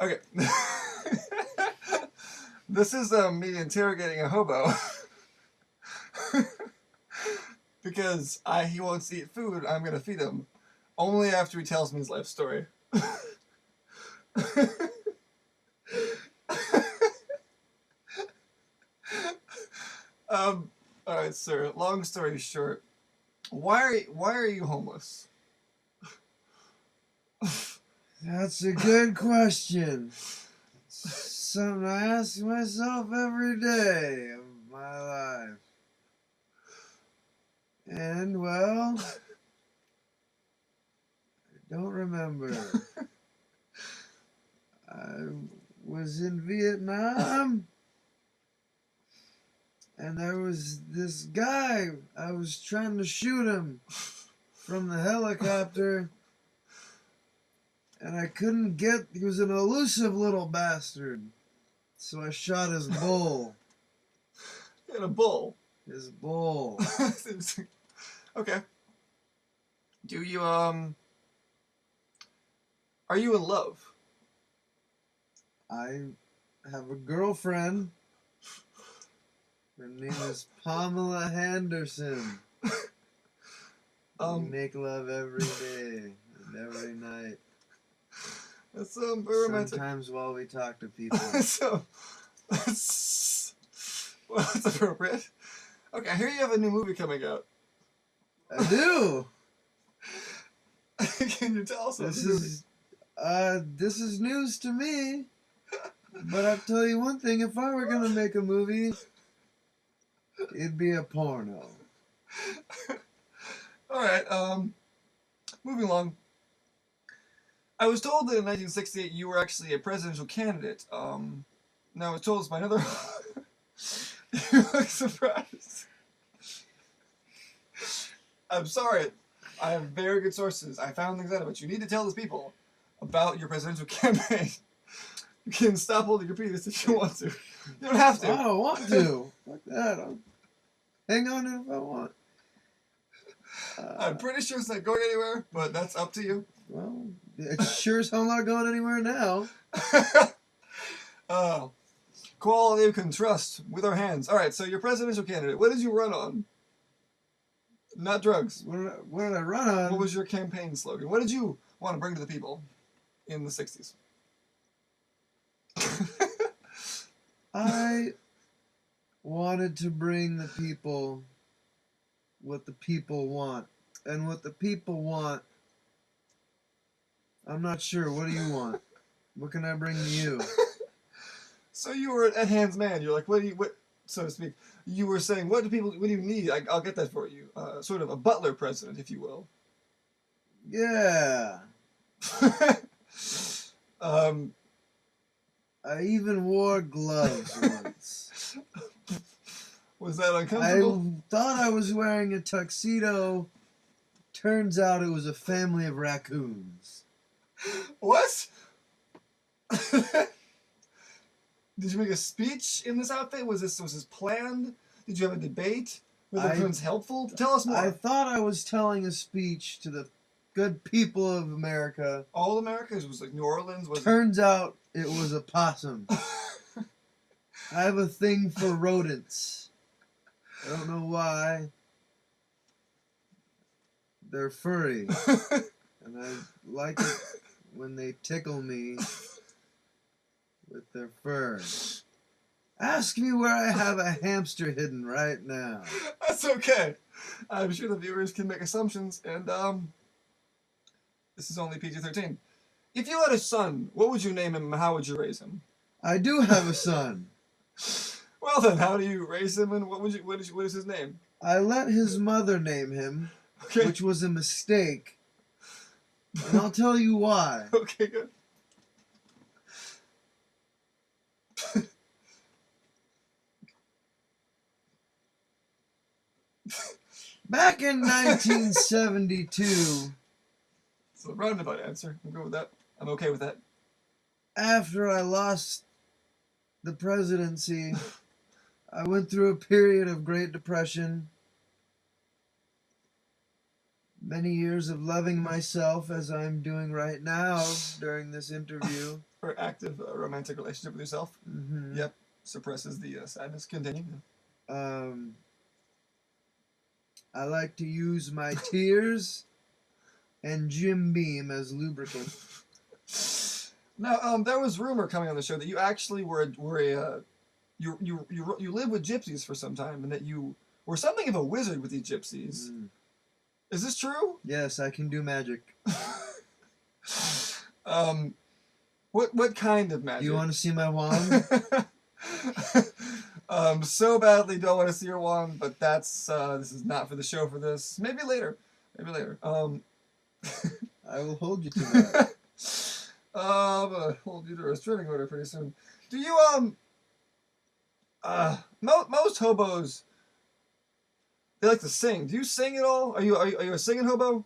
Okay. This is me interrogating a hobo. Because he wants to eat food, I'm going to feed him. Only after he tells me his life story. Alright, sir. Long story short. Why are you homeless? That's a good question. Something I ask myself every day of my life. And, well, I don't remember. I was in Vietnam, and there was this guy. I was trying to shoot him from the helicopter, and I couldn't get. He was an elusive little bastard, so I shot his bull. You had a bull. His bull. Okay. Do you are you in love? I have a girlfriend. Her name is Pamela Henderson. We make love every day and every night. That's very romantic. Sometimes while we talk to people. So that's appropriate. Okay, I hear you have a new movie coming out. I do. Can you tell us this is news to me. But I'll tell you one thing: if I were gonna make a movie, it'd be a porno. All right. Moving along. I was told that in 1968 you were actually a presidential candidate. Now I was told this by another. You look surprised. I'm sorry. I have very good sources. I found things out about you. You need to tell these people about your presidential campaign. You can stop holding your penis if you want to. You don't have to. I don't want to. Fuck that. I'll hang on to it if I want. I'm pretty sure it's not going anywhere, but that's up to you. Well, it's sure as hell not going anywhere now. Quality you can trust with our hands. All right, so you're presidential candidate. What did you run on? Not drugs. What did I run on? What was your campaign slogan? What did you want to bring to the people in the 60s? I wanted to bring the people what the people want. And what the people want, I'm not sure. What do you want? What can I bring to you? So you were at hand's man. You're like, what, so to speak. You were saying, what do you need? I'll get that for you. Sort of a butler president, if you will. Yeah. I even wore gloves once. Was that uncomfortable? I thought I was wearing a tuxedo. Turns out it was a family of raccoons. What? Did you make a speech in this outfit? Was this planned? Did you have a debate? Were the raccoons helpful? Tell us more. I thought I was telling a speech to the good people of America. All America? It was like New Orleans? Turns out it was a possum. I have a thing for rodents. I don't know why. They're furry. And I like it when they tickle me with their fur. Ask me where I have a hamster hidden right now. That's okay. I'm sure the viewers can make assumptions, and this is only PG-13. If you had a son, what would you name him and how would you raise him? I do have a son. Well then, how do you raise him and what is his name? I let his mother name him, okay. Which was a mistake. And I'll tell you why. Okay, good. Back in 1972... It's a roundabout answer. I'm good with that. I'm okay with that. After I lost the presidency, I went through a period of Great Depression. many years of loving myself as I'm doing right now during this interview. Or active romantic relationship with yourself. Mm-hmm. Yep. Suppresses the sadness. Continue. I like to use my tears and Jim Beam as lubricant. Now, there was rumor coming on the show that you actually were you lived with gypsies for some time, and that you were something of a wizard with these gypsies. Mm. Is this true? Yes, I can do magic. What kind of magic? Do you want to see my wand? So badly don't want to see your wand, but that's this is not for the show for this. Maybe later. Maybe later. I will hold you to that. I'm gonna hold you to a restraining order pretty soon. Do you most hobos, they like to sing. Do you sing at all? Are you a singing hobo?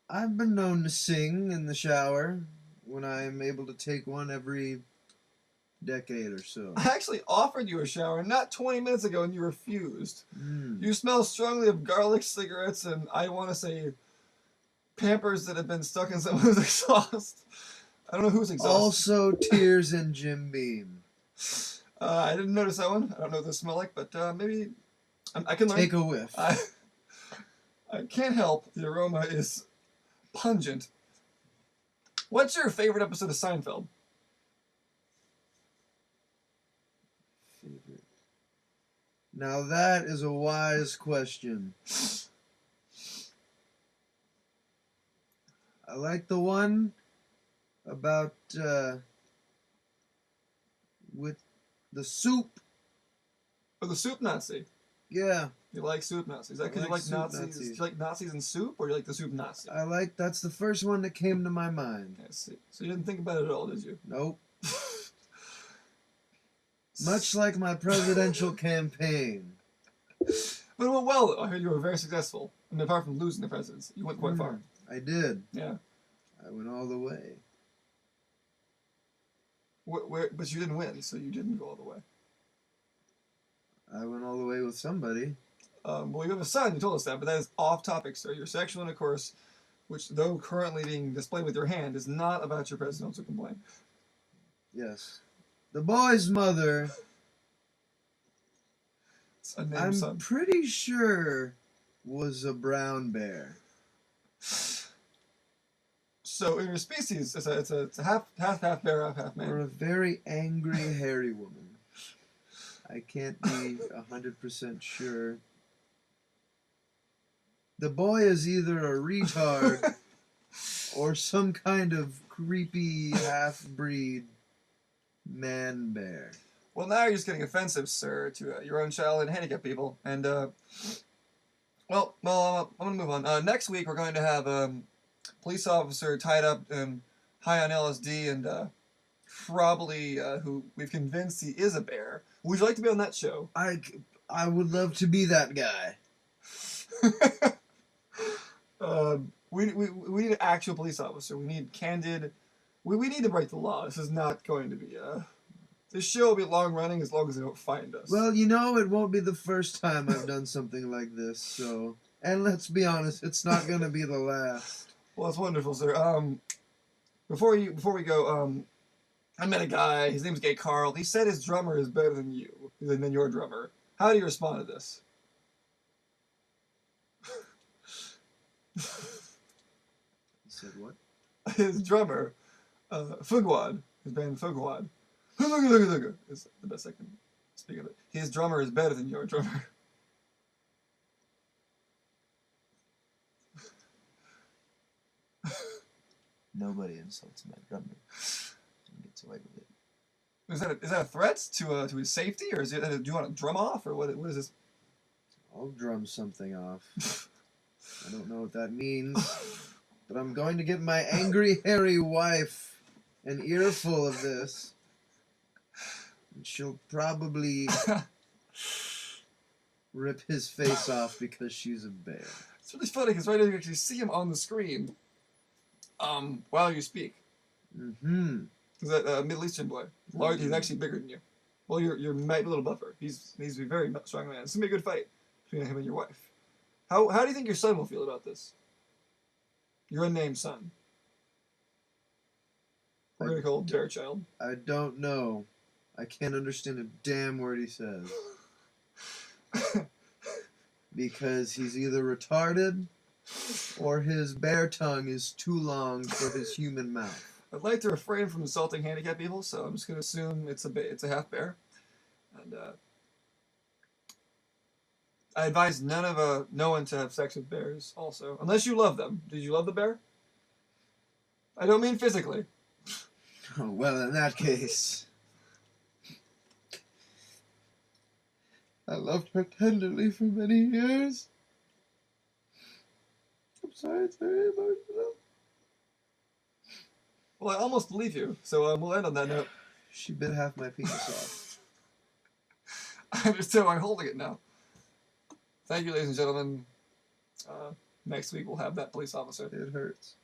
I've been known to sing in the shower when I'm able to take one every decade or so. I actually offered you a shower not 20 minutes ago and you refused. Mm. You smell strongly of garlic, cigarettes, and I want to say Pampers that have been stuck in someone's exhaust. I don't know whose exhaust. Also, tears and Jim Beam. I didn't notice that one. I don't know what they smell like, but maybe I can learn. Take a whiff. I can't help. The aroma is pungent. What's your favorite episode of Seinfeld? Favorite. Now that is a wise question. I like the one about with the soup. Oh, the soup Nazi. Yeah. You like soup Nazis? Is that because you like soup Nazis? Do you like Nazis in soup, or do you like the soup Nazi? That's the first one that came to my mind. I see. So you didn't think about it at all, did you? Nope. Much like my presidential campaign. But it went well, though. I heard you were very successful. I mean, apart from losing the presidency, you went quite far. I did. Yeah. I went all the way. But you didn't win, so you didn't go all the way. I went all the way with somebody. Well, you have a son, you told us that, but that is off topic, sir. Your sexual intercourse, which, though currently being displayed with your hand, is not about your presidential complaint. Yes. The boy's mother, It's a named I'm son. pretty sure, was a brown bear. So in your species, it's a half bear, half man. Or a very angry, hairy woman. I can't be 100% sure. The boy is either a retard or some kind of creepy half-breed man bear. Well, now you're just getting offensive, sir, to your own child and handicapped people. And I'm gonna move on. Next week we're going to have police officer tied up and high on LSD and probably who we've convinced he is a bear. Would you like to be on that show? I would love to be that guy. We need an actual police officer. We need candid. We need to break the law. This is not going to be this show will be long running as long as they don't find us. Well, you know, it won't be the first time I've done something like this, so... And let's be honest, it's not going to be the last. Well, that's wonderful, sir. Before we go, I met a guy. His name's Gay Carl. He said his drummer is better than your drummer. How do you respond to this? He said what? His drummer, Fugwad, his band Fugwad, is the best I can speak of it. His drummer is better than your drummer. Nobody insults my drummer. He gets away with it. Is that a threat to his safety, or is it? Do you want to drum off, or what is this? I'll drum something off. I don't know what that means, but I'm going to get my angry, hairy wife an earful of this. And she'll probably rip his face off because she's a bear. It's really funny because right now you actually see him on the screen while you speak. Mm-hmm. He's a Middle Eastern boy. Large. He's actually bigger than you. Well, you're a little buffer. He's a very strong man. It's gonna be a good fight between him and your wife. How do you think your son will feel about this? Your unnamed son. We're gonna call him Terror Child. I don't know. I can't understand a damn word he says. Because he's either retarded or his bear tongue is too long for his human mouth. I'd like to refrain from insulting handicapped people, so I'm just gonna assume it's a half bear. And I advise no one to have sex with bears. Also, unless you love them. Did you love the bear? I don't mean physically. Oh, well, in that case, I loved her tenderly for many years. I'm sorry, it's very emotional. Well, I almost believe you, so we'll end on that note. She bit half my penis off. I understand why I'm holding it now. Thank you, ladies and gentlemen. Next week we'll have that police officer. It hurts.